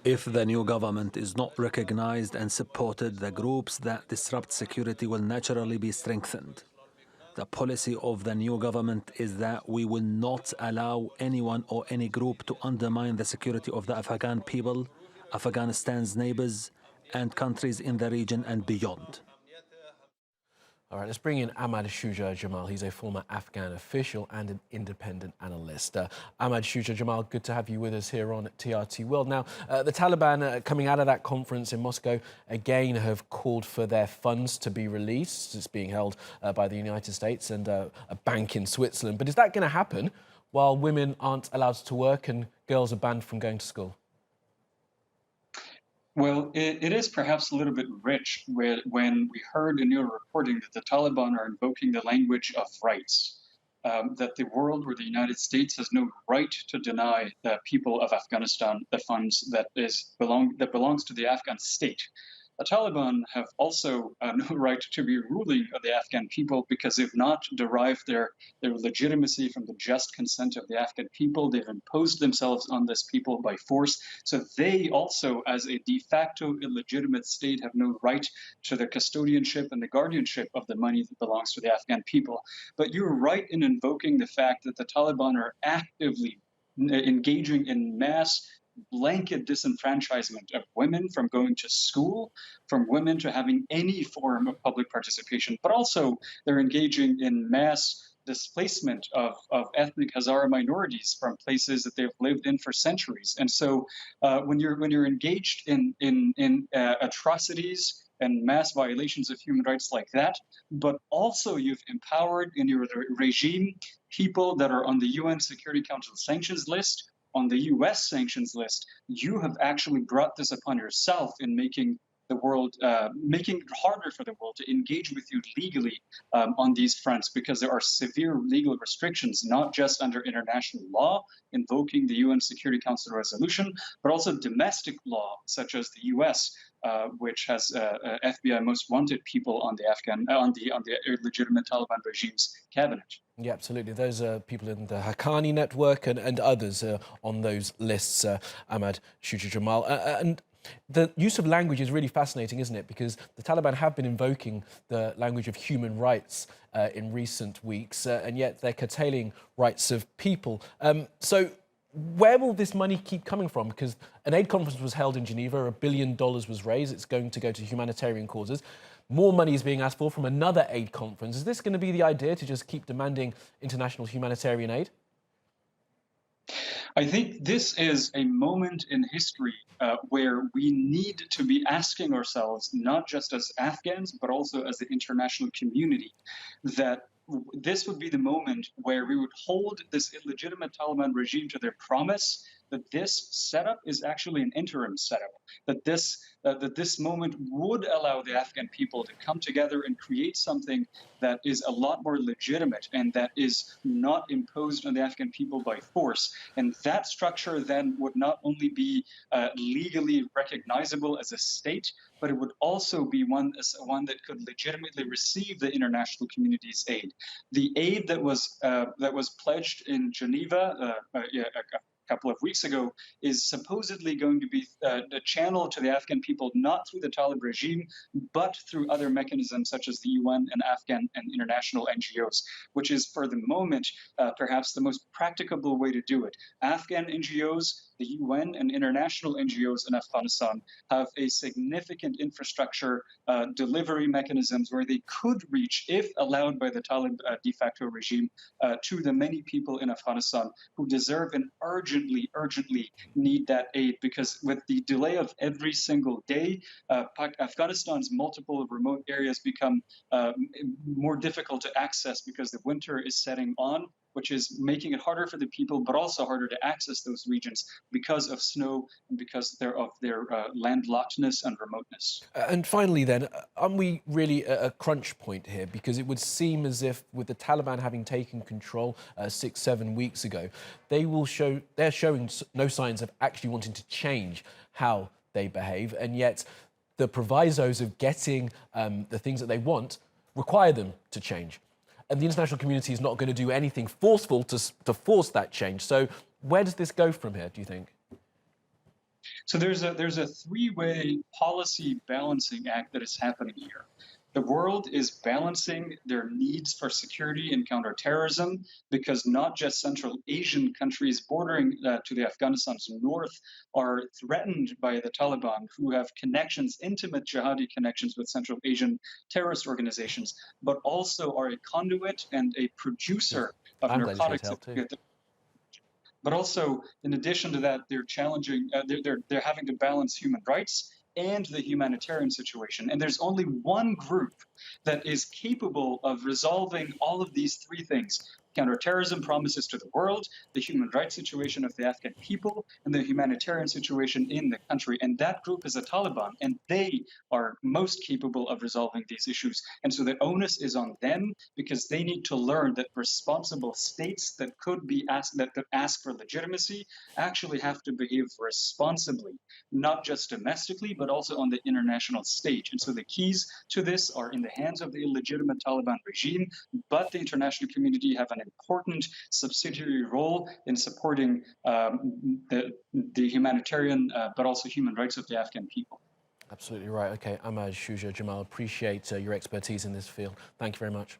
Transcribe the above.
If the new government is not recognized and supported, the groups that disrupt security will naturally be strengthened. The policy of the new government is that we will not allow anyone or any group to undermine the security of the Afghan people, Afghanistan's neighbors, and countries in the region and beyond. All right, let's bring in Ahmad Shuja Jamal. He's a former Afghan official and an independent analyst. Ahmad Shuja Jamal, good to have you with us here on TRT World. Now, the Taliban, coming out of that conference in Moscow, again have called for their funds to be released. It's being held by the United States and a bank in Switzerland. But is that going to happen while women aren't allowed to work and girls are banned from going to school? Well, it is perhaps a little bit rich when we heard in your reporting that the Taliban are invoking the language of rights, that the world or the United States has no right to deny the people of Afghanistan the funds that belongs to the Afghan state. The Taliban have also no right to be ruling of the Afghan people because they've not derived their legitimacy from the just consent of the Afghan people. They've imposed themselves on this people by force. So they also, as a de facto illegitimate state, have no right to the custodianship and the guardianship of the money that belongs to the Afghan people. But you're right in invoking the fact that the Taliban are actively engaging in mass blanket disenfranchisement of women from going to school, from women to having any form of public participation, but also they're engaging in mass displacement of ethnic Hazara minorities from places that they've lived in for centuries. And so when you're engaged in atrocities and mass violations of human rights like that, but also you've empowered in your regime people that are on the UN Security Council sanctions list, on the US sanctions list, you have actually brought this upon yourself in making the world, making it harder for the world to engage with you legally on these fronts, because there are severe legal restrictions, not just under international law, invoking the UN Security Council resolution, but also domestic law, such as the US, which has FBI most wanted people on the illegitimate Taliban regime's cabinet. Yeah, absolutely. Those are people in the Haqqani network and others on those lists, Ahmad Shuja Jamal. And the use of language is really fascinating, isn't it? Because the Taliban have been invoking the language of human rights in recent weeks, and yet they're curtailing rights of people. So where will this money keep coming from? Because an aid conference was held in Geneva, $1 billion was raised. It's going to go to humanitarian causes. More money is being asked for from another aid conference. Is this going to be the idea, to just keep demanding international humanitarian aid? I think this is a moment in history where we need to be asking ourselves, not just as Afghans, but also as the international community, that this would be the moment where we would hold this illegitimate Taliban regime to their promise that this setup is actually an interim setup, that this moment would allow the Afghan people to come together and create something that is a lot more legitimate and that is not imposed on the Afghan people by force. And that structure then would not only be legally recognizable as a state, but it would also be one that could legitimately receive the international community's aid. The aid that was pledged in Geneva a couple of weeks ago is supposedly going to be channeled to the Afghan people, not through the Taliban regime, but through other mechanisms such as the UN and Afghan and international NGOs, which is for the moment perhaps the most practicable way to do it. Afghan NGOs, the UN and international NGOs in Afghanistan have a significant infrastructure delivery mechanisms where they could reach, if allowed by the Taliban de facto regime, to the many people in Afghanistan who deserve and urgently need that aid, because with the delay of every single day, Afghanistan's multiple remote areas become more difficult to access because the winter is setting on, which is making it harder for the people, but also harder to access those regions because of snow and because of their landlockedness and remoteness. And finally then, aren't we really at a crunch point here? Because it would seem as if with the Taliban having taken control 6-7 weeks ago, they're showing no signs of actually wanting to change how they behave, and yet the provisos of getting the things that they want require them to change. And the international community is not going to do anything forceful to force that change. So where does this go from here, do you think? So there's a three-way policy balancing act that is happening here. The world is balancing their needs for security and counterterrorism because not just Central Asian countries bordering to the Afghanistan's north are threatened by the Taliban, who have connections, intimate jihadi connections with Central Asian terrorist organizations, but also are a conduit and a producer of I'm glad he's here to narcotics. help too. But also, in addition to that, they're challenging, they're having to balance human rights and the humanitarian situation. And there's only one group that is capable of resolving all of these three things: counterterrorism promises to the world, the human rights situation of the Afghan people, and the humanitarian situation in the country. And that group is the Taliban, and they are most capable of resolving these issues. And so the onus is on them, because they need to learn that responsible states that could ask for legitimacy actually have to behave responsibly, not just domestically, but also on the international stage. And so the keys to this are in the hands of the illegitimate Taliban regime, but the international community have an important subsidiary role in supporting the humanitarian, but also human rights of the Afghan people. Absolutely right. Okay, Ahmad, Shuja, Jamal, appreciate your expertise in this field. Thank you very much.